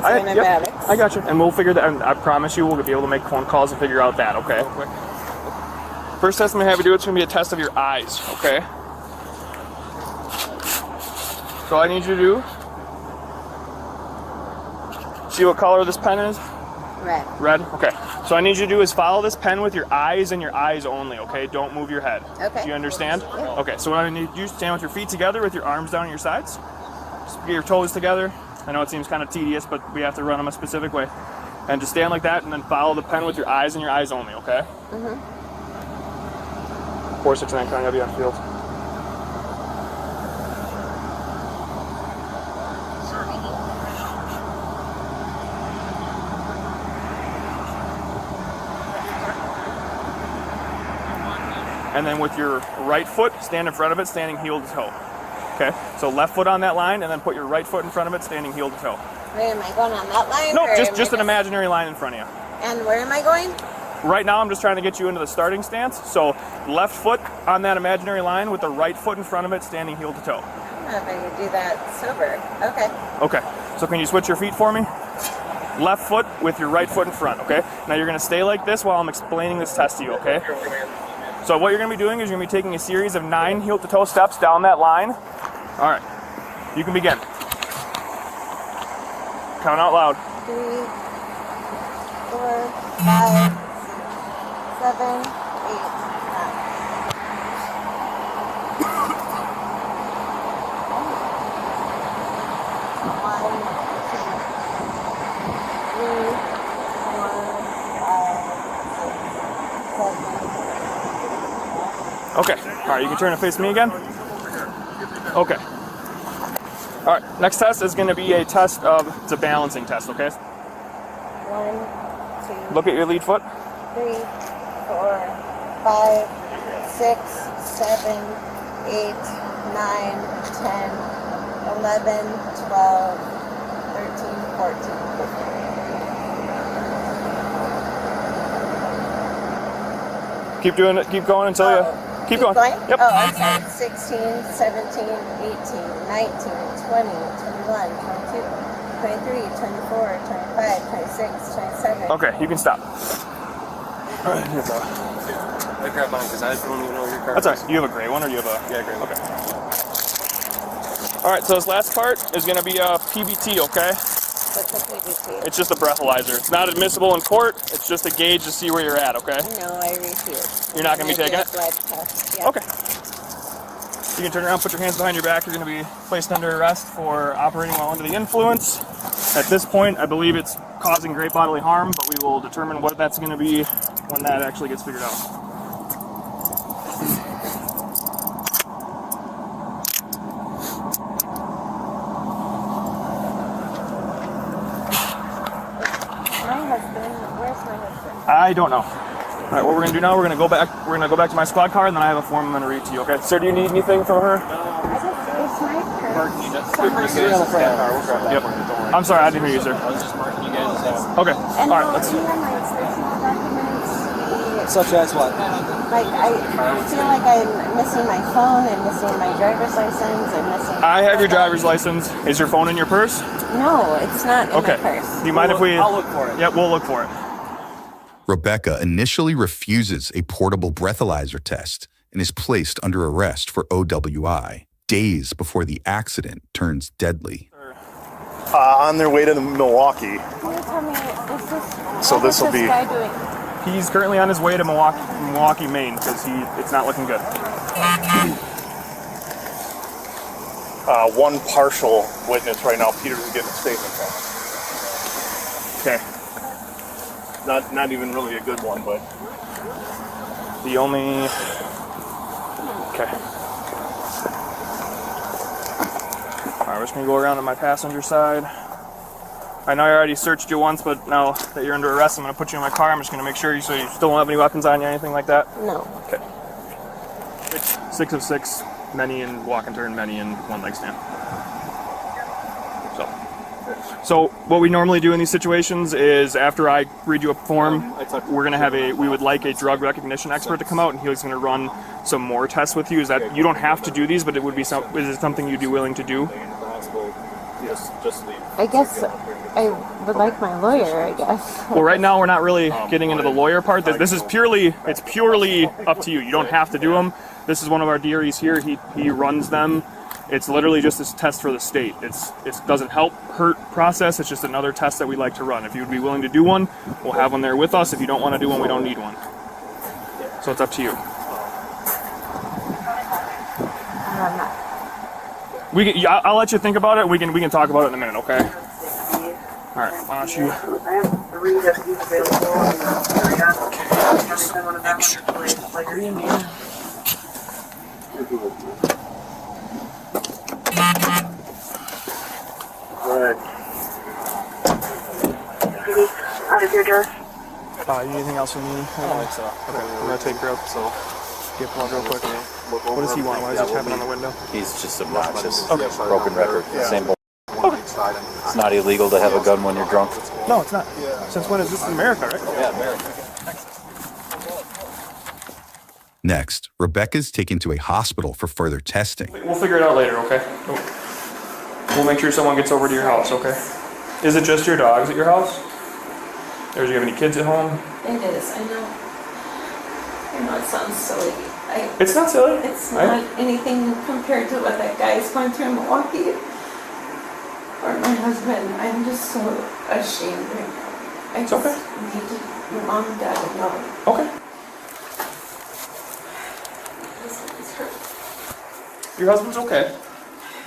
and antibiotics. I got you. And we'll figure that. And I promise you, we'll be able to make phone calls and figure out that. Okay. First test I'm gonna have you do, it's gonna be a test of your eyes. Okay. So all I need you to do. See what color this pen is? Red. Red? Okay. So I need you to do is follow this pen with your eyes and your eyes only, okay? Don't move your head. Okay. Do you understand? Yeah. Okay, so what I need you to stand with your feet together with your arms down at your sides. Just get your toes together. I know it seems kind of tedious, but we have to run them a specific way. And just stand like that and then follow the pen with your eyes and your eyes only, okay? Mm-hmm. 469 coming up you on field. And then with your right foot, stand in front of it, standing heel to toe. Okay, so left foot on that line, and then put your right foot in front of it, standing heel to toe. Wait, am I going on that line? Nope, or just an imaginary line in front of you. And where am I going? Right now, I'm just trying to get you into the starting stance. So left foot on that imaginary line with the right foot in front of it, standing heel to toe. I don't know if I could do that sober. Okay. Okay, so can you switch your feet for me? Left foot with your right foot in front, okay? Now you're gonna stay like this while I'm explaining this test to you, okay? So what you're going to be doing is you're going to be taking a series of 9 heel-to-toe steps down that line. All right. You can begin. Count out loud. 3, 4, 5, 7, 8, 9. Okay. All right, you can turn and face me again. Okay. All right, next test is going to be a test of, it's a balancing test, okay? 1, 2. Look at your lead foot. 3, 4, 5, 6, 7, 8, 9, 10, 11, 12, 13, 14, 15. Keep doing it. Keep going until you... Keep going. Yep. Oh, I'm sorry. 16, 17, 18, 19, 20, 21, 22, 23, 24, 25, 26, 27. Okay, you can stop. All right, here, bro. I grabbed mine because I don't even know your car. That's all right. Do you have a gray one or do you have a... Yeah, gray one. Okay. All right, so this last part is going to be a PBT, okay? What's a PBT? It's just a breathalyzer. It's not admissible in court. It's just a gauge to see where you're at, okay? No, I refuse. You're not going to be taking it? Blood test. Yeah. Okay. You can turn around, put your hands behind your back. You're going to be placed under arrest for operating while under the influence. At this point, I believe it's causing great bodily harm, but we will determine what that's going to be when that actually gets figured out. I don't know. All right, what we're gonna do now? We're gonna go back. We're gonna go back to my squad car, and then I have a form I'm gonna read to you. Okay, sir? Do you need anything from her? Yep. I'm sorry, I didn't hear you, sir. I was just marking you guys. Okay. All right. Let's. He had my instructional documents. He Such as what? Like, I feel like I'm missing my phone, I'm missing my driver's license, I'm missing... I have your driver's license. Is your phone in your purse? No, it's not in my purse. Do you mind if we... I'll look for it. Yep, we'll look for it. Rebecca initially refuses a portable breathalyzer test and is placed under arrest for OWI days before the accident turns deadly. On their way to Milwaukee. Can you tell me, is this... So this will be... guy doing? He's currently on his way to Milwaukee, Maine, because it's not looking good. One partial witness right now. Peter's getting a statement from him. Okay. Not even really a good one, but the only... Okay. Alright, we're just gonna go around to my passenger side. I know I already searched you once, but now that you're under arrest, I'm gonna put you in my car. I'm just gonna make sure you still don't have any weapons on you, anything like that? No. Okay. 6 of 6, many in walk and turn, many in one leg stand. So what we normally do in these situations is after I read you a form, we're gonna have we would like a drug recognition expert to come out, and he's gonna run some more tests with you. Is that, you don't have to do these, but it would be is it something you'd be willing to do? I guess I would like my lawyer, I guess. Well, right now we're not really getting into the lawyer part. This is purely up to you. You don't have to do them. This is one of our DREs here. He runs them. It's literally just this test for the state. It doesn't hurt process. It's just another test that we like to run. If you would be willing to do one, we'll have one there with us. If you don't want to do one, we don't need one. So it's up to you. I'll let you think about it. We can talk about it in a minute, okay? All right. Why don't you? Right. Out of your address? Anything else from me? I don't think so. Okay, I'm gonna take her up. So get plugged real quick. What does he want? Why is he tapping on the window? He's just obnoxious. Okay. Broken record. Same bull. Okay. It's not illegal to have a gun when you're drunk. No, it's not. Since when is this in America, right? Yeah, America. Next, Rebecca's taken to a hospital for further testing. We'll figure it out later, okay? We'll make sure someone gets over to your house, okay? Is it just your dogs at your house? Or do you have any kids at home? It is, I know. I know it sounds silly. It's not silly. It's not anything compared to what that guy is going through in Milwaukee. Or my husband. I'm just so ashamed right now. I just need your mom and dad to know. Okay. Your husband's okay.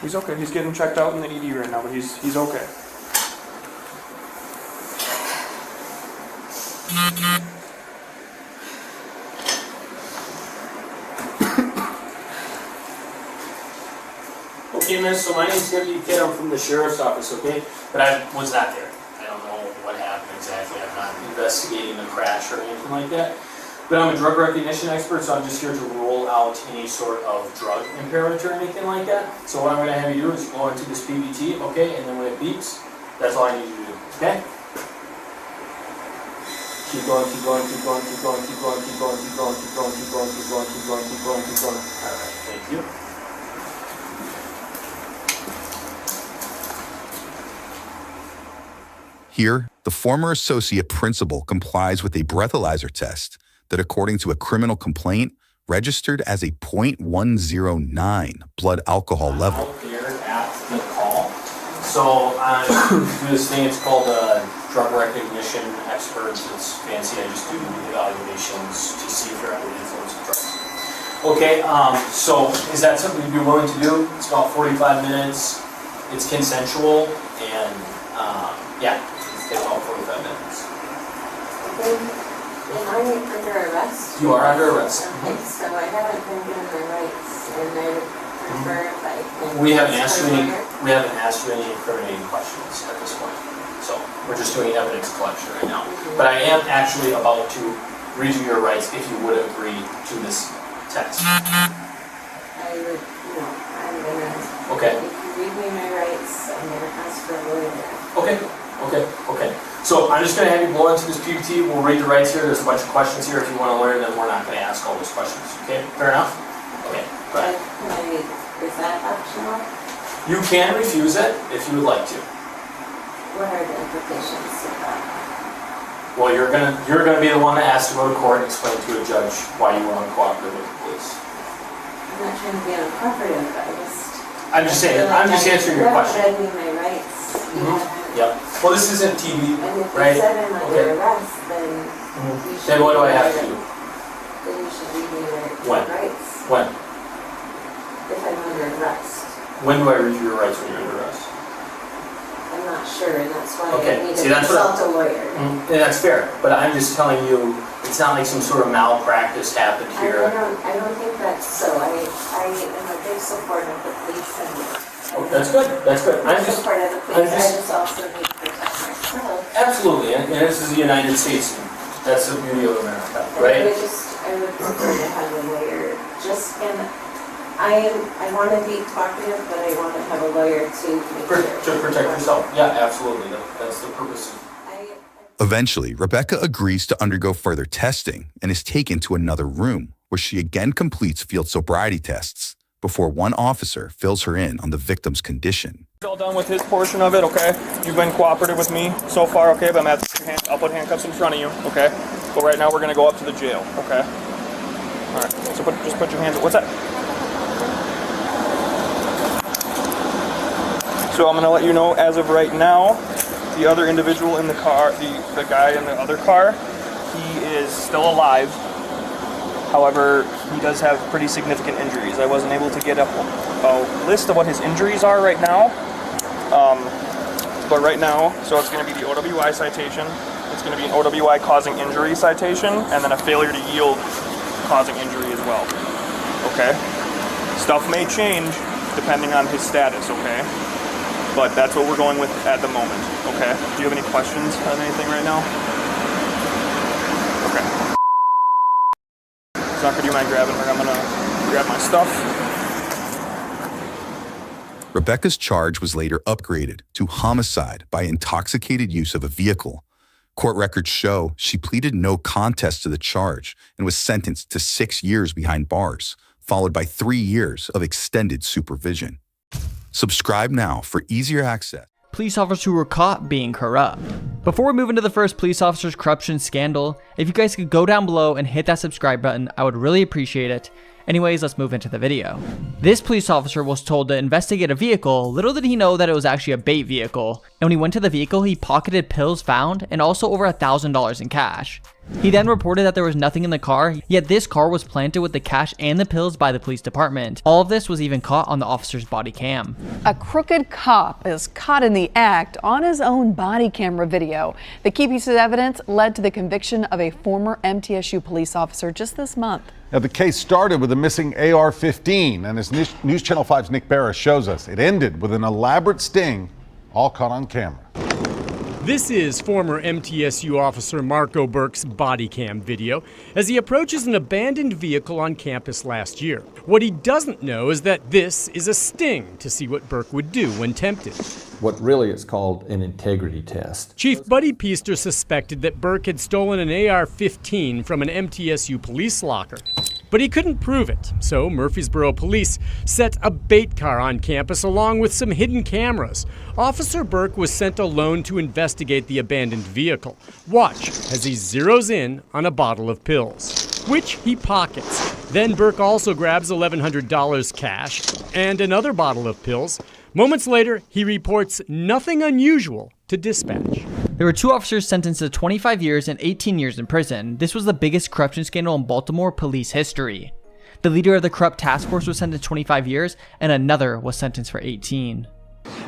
He's okay. He's getting checked out in the ED right now, but he's okay. Okay, miss, so my name's Deputy Kid. I'm from the Sheriff's Office, okay? But I was not there. I don't know what happened exactly. I'm not investigating the crash or anything like that. But I'm a drug recognition expert, so I'm just here to rule out any sort of drug impairment or anything like that. So what I'm going to have you do is go into this PBT, okay? And then when it beeps, that's all I need you to do, okay? Keep going, keep going, keep going, keep going, keep going, keep going, keep going, keep going, keep going, keep going, keep going, keep going, keep going. All right, thank you. Here, the former associate principal complies with a breathalyzer test that, according to a criminal complaint, registered as a .109 blood alcohol level. Here at the call. So I do this thing, it's called drug recognition experts. It's fancy, I just do evaluations to see if you're under the influence of drugs. Okay, so is that something you'd be willing to do? It's about 45 minutes, it's consensual, and yeah, it's about 45 minutes. Am I under arrest? You are under arrest. Okay, so I haven't been given my rights, and I would prefer if I can... We haven't asked you any incriminating questions at this point. So we're just doing evidence collection right now. But I am actually about to read you your rights if you would agree to this test. I would, no, I'm gonna... Okay. If you read me my rights, I'm gonna ask for a lawyer. Okay. Okay, okay. So I'm just going to have you blow into this PBT. We'll read the rights here. There's a bunch of questions here. If you want to learn them, we're not going to ask all those questions. Okay, fair enough? Okay, go ahead. Is that optional? You can refuse it if you would like to. What are the implications of that? Well, you're gonna be the one that has to go to court and explain to a judge why you were uncooperative with the police. I'm not trying to be uncooperative, but I'm just saying. I'm just answering your question. You haven't read me my rights. Yep. Well, this isn't TV, And if right? you said I'm under arrest, then you should. Then what do I have to do? Then you should read me When? my rights. When? If I'm under arrest. When do I read your rights when you're under arrest? I'm not sure, and that's why Okay. I need See, to that's consult a what lawyer. Yeah, that's fair. But I'm just telling you, it's not like some sort of malpractice happened here. I don't think that's so. I am a big supporter of the police and Oh, that's good. That's good. I'm just supporter of the police. I just also need to protect myself. absolutely, and this is the United States. That's the beauty of America, I right? would prefer to have a lawyer. I want to be cooperative, but I want to have a lawyer To protect yourself. Yeah, absolutely. That's the purpose of. Eventually, Rebecca agrees to undergo further testing and is taken to another room where she again completes field sobriety tests before one officer fills her in on the victim's condition. He's all done with his portion of it, okay? You've been cooperative with me so far, okay? But I'll put handcuffs in front of you, okay? But right now we're gonna go up to the jail, okay? All right. So just put your hands up. What's that? So I'm gonna let you know, as of right now, the other individual in the car, the guy in the other car, he is still alive. However, he does have pretty significant injuries. I wasn't able to get a list of what his injuries are right now. But right now, so it's going to be the OWI citation. It's going to be an OWI causing injury citation, and then a failure to yield causing injury as well. Okay? Stuff may change depending on his status, okay? But that's what we're going with at the moment, okay? Do you have any questions on anything right now? Okay. Zucker, do you mind grabbing her? I'm gonna grab my stuff. Rebecca's charge was later upgraded to homicide by intoxicated use of a vehicle. Court records show she pleaded no contest to the charge and was sentenced to 6 years behind bars, followed by 3 years of extended supervision. Subscribe now for easier access. Police officers who were caught being corrupt. Before we move into the first police officer's corruption scandal, if you guys could go down below and hit that subscribe button, I would really appreciate it. Anyways, let's move into the video. This police officer was told to investigate a vehicle. Little did he know that it was actually a bait vehicle. And when he went to the vehicle, he pocketed pills found and also over $1,000 in cash. He then reported that there was nothing in the car, yet this car was planted with the cash and the pills by the police department. All of this was even caught on the officer's body cam. A crooked cop is caught in the act on his own body camera video. The key piece of evidence led to the conviction of a former MTSU police officer just this month. Now, the case started with a missing AR-15, and as News Channel 5's Nick Barra shows us, it ended with an elaborate sting, all caught on camera. This is former MTSU officer Marco Burke's body cam video as he approaches an abandoned vehicle on campus last year. What he doesn't know is that this is a sting to see what Burke would do when tempted. What really is called an integrity test. Chief Buddy Peaster suspected that Burke had stolen an AR-15 from an MTSU police locker, but he couldn't prove it. So Murfreesboro police set a bait car on campus along with some hidden cameras. Officer Burke was sent alone to investigate the abandoned vehicle. Watch as he zeroes in on a bottle of pills, which he pockets. Then Burke also grabs $1,100 cash and another bottle of pills. Moments later, he reports nothing unusual to dispatch. There were 2 officers sentenced to 25 years and 18 years in prison. This was the biggest corruption scandal in Baltimore police history. The leader of the corrupt task force was sentenced to 25 years and another was sentenced for 18.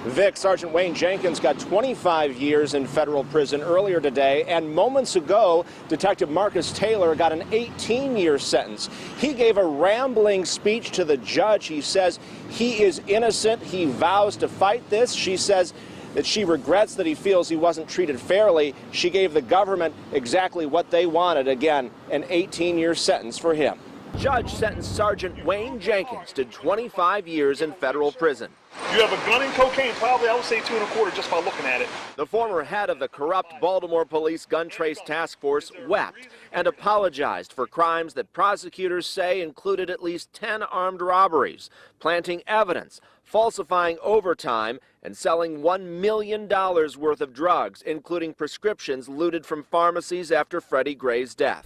Vic, Sergeant Wayne Jenkins got 25 years in federal prison earlier today, and moments ago, Detective Marcus Taylor got an 18-year sentence. He gave a rambling speech to the judge. He says he is innocent. He vows to fight this. She says that she regrets that he feels he wasn't treated fairly. She gave the government exactly what they wanted. Again, an 18-year sentence for him. judge sentenced Sergeant Wayne Jenkins to 25 years in federal prison. You have a gun and cocaine, probably I would say 2 1/4 just by looking at it. The former head of the corrupt Baltimore Police Gun Trace Task Force wept and apologized for crimes that prosecutors say included at least 10 armed robberies, planting evidence, falsifying overtime, and selling $1 million worth of drugs, including prescriptions looted from pharmacies after Freddie Gray's death.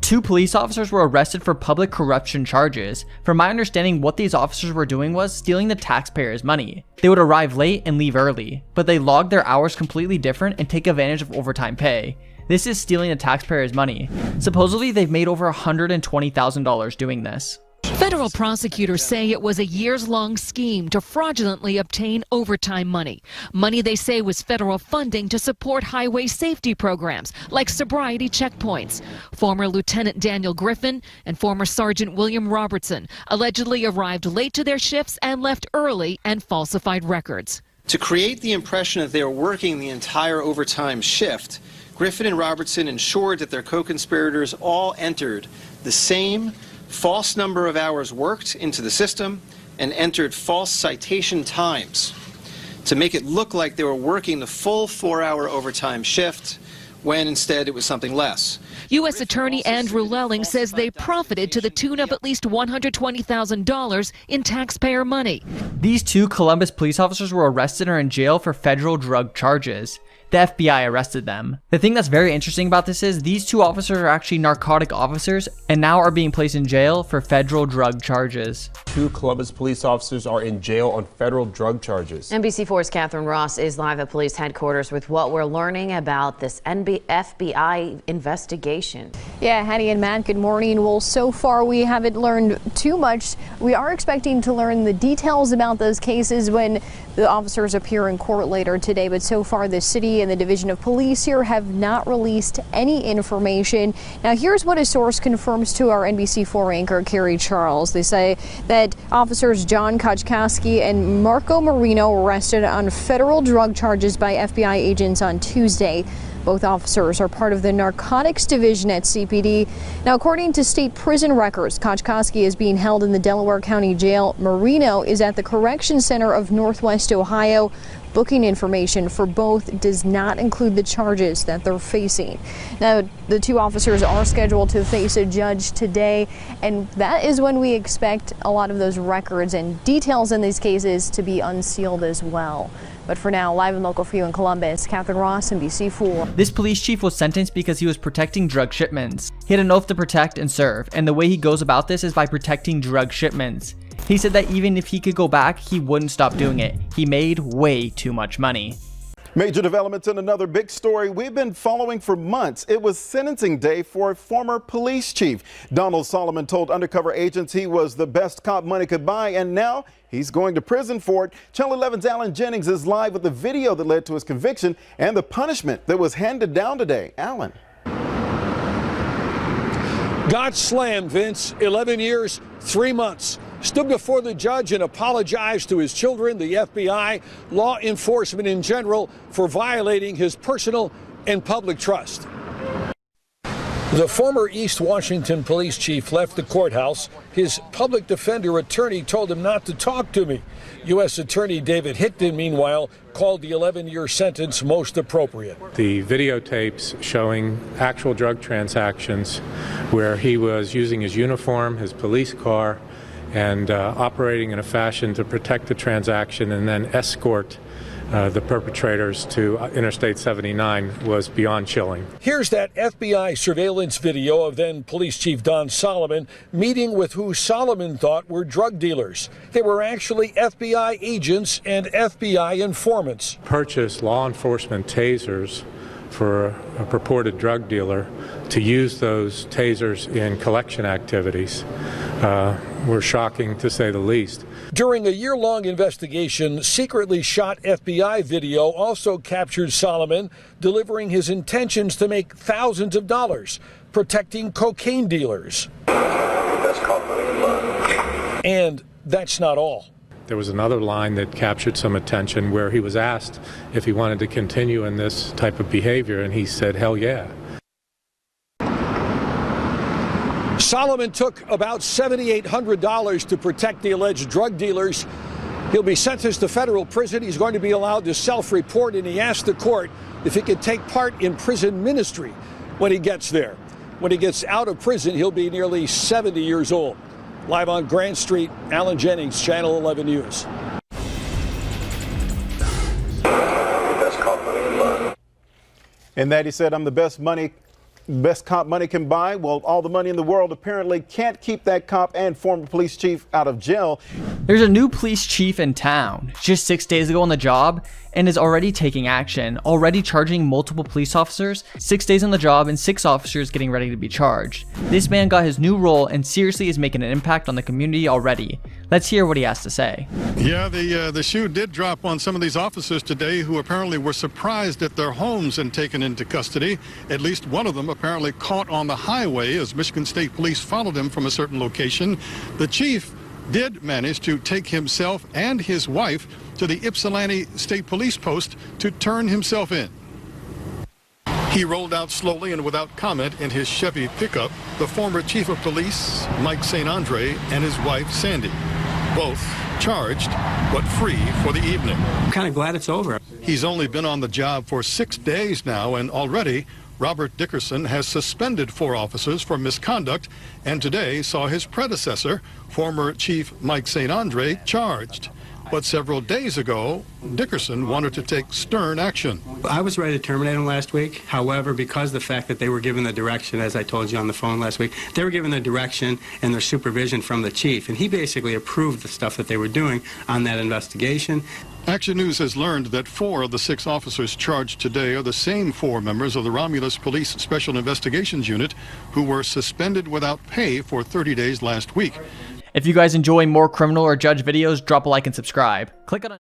2 police officers were arrested for public corruption charges. From my understanding, what these officers were doing was stealing the taxpayers' money. They would arrive late and leave early, but they logged their hours completely different and take advantage of overtime pay. This is stealing the taxpayers' money. Supposedly, they've made over $120,000 doing this. Federal prosecutors say it was a years-long scheme to fraudulently obtain overtime money. Money they say was federal funding to support highway safety programs like sobriety checkpoints. Former Lieutenant Daniel Griffin and former Sergeant William Robertson allegedly arrived late to their shifts and left early and falsified records. To create the impression that they were working the entire overtime shift, Griffin and Robertson ensured that their co-conspirators all entered the same false number of hours worked into the system and entered false citation times to make it look like they were working the full 4-hour overtime shift when instead it was something less. U.S. Attorney Andrew Lelling says they profited to the tune of at least $120,000 in taxpayer money. These 2 Columbus police officers were arrested and are in jail for federal drug charges. The FBI arrested them. The thing that's very interesting about this is these 2 officers are actually narcotic officers and now are being placed in jail for federal drug charges. 2 Columbus police officers are in jail on federal drug charges. NBC4's Catherine Ross is live at police headquarters with what we're learning about this FBI investigation. Yeah, Hattie and Matt, good morning. Well, so far we haven't learned too much. We are expecting to learn the details about those cases when the officers appear in court later today, but so far the city and the Division of Police here have not released any information. Now, here's what a source confirms to our NBC4 anchor, Carrie Charles. They say that officers John Koczkowski and Marco Marino were arrested on federal drug charges by FBI agents on Tuesday. Both officers are part of the narcotics division at CPD. Now, according to state prison records, Koczkowski is being held in the Delaware County Jail. Marino is at the Correction Center of Northwest Ohio. Booking information for both does not include the charges that they're facing. Now, the 2 officers are scheduled to face a judge today, and that is when we expect a lot of those records and details in these cases to be unsealed as well. But for now, live and local for you in Columbus, Catherine Ross, NBC4. This police chief was sentenced because he was protecting drug shipments. He had an oath to protect and serve, and the way he goes about this is by protecting drug shipments. He said that even if he could go back, he wouldn't stop doing it. He made way too much money. Major developments in another big story we've been following for months. It was sentencing day for a former police chief. Donald Solomon told undercover agents he was the best cop money could buy, and now he's going to prison for it. Channel 11's Alan Jennings is live with the video that led to his conviction and the punishment that was handed down today. Alan. Got slammed, Vince. 11 years, 3 months. Stood before the judge and apologized to his children, the FBI, law enforcement in general, for violating his personal and public trust. The former East Washington police chief left the courthouse. His public defender attorney told him not to talk to me. U.S. Attorney David Hickton, meanwhile, called the 11-year sentence most appropriate. The videotapes showing actual drug transactions where he was using his uniform, his police car, and operating in a fashion to protect the transaction and then escort the perpetrators to Interstate 79 was beyond chilling. Here's that FBI surveillance video of then Police Chief Don Solomon meeting with who Solomon thought were drug dealers. They were actually FBI agents and FBI informants. Purchased law enforcement tasers for a purported drug dealer to use those tasers in collection activities were shocking, to say the least. During a year-long investigation, secretly shot FBI video also captured Solomon delivering his intentions to make thousands of dollars protecting cocaine dealers. And that's not all. There was another line that captured some attention where he was asked if he wanted to continue in this type of behavior, and he said, hell yeah. Solomon took about $7,800 to protect the alleged drug dealers. He'll be sentenced to federal prison. He's going to be allowed to self-report, and he asked the court if he could take part in prison ministry when he gets there. When he gets out of prison, he'll be nearly 70 years old. Live on Grand Street, Alan Jennings, Channel 11 News. And that he said, I'm the best cop money can buy. Well, all the money in the world apparently can't keep that cop and former police chief out of jail. There's a new police chief in town, just 6 days ago on the job, and is already taking action, already charging multiple police officers, 6 days on the job, and 6 officers getting ready to be charged. This man got his new role and seriously is making an impact on the community already. Let's hear what he has to say. Yeah, the shoe did drop on some of these officers today who apparently were surprised at their homes and taken into custody. At least one of them apparently caught on the highway as Michigan State Police followed him from a certain location. The chief did manage to take himself and his wife to the Ypsilanti State Police Post to turn himself in. He rolled out slowly and without comment in his Chevy pickup, the former chief of police, Mike St. Andre, and his wife, Sandy. Both charged, but free for the evening. I'm kind of glad it's over. He's only been on the job for 6 days now, and already Robert Dickerson has suspended 4 officers for misconduct, and today saw his predecessor, former Chief Mike St. Andre, charged. But several days ago, Dickerson wanted to take stern action. I was ready to terminate him last week. However, because of the fact that they were given the direction, as I told you on the phone last week, they were given the direction and their supervision from the chief, and he basically approved the stuff that they were doing on that investigation. Action News has learned that 4 of the 6 officers charged today are the same 4 members of the Romulus Police Special Investigations Unit who were suspended without pay for 30 days last week. If you guys enjoy more criminal or judge videos, drop a like and subscribe. Click on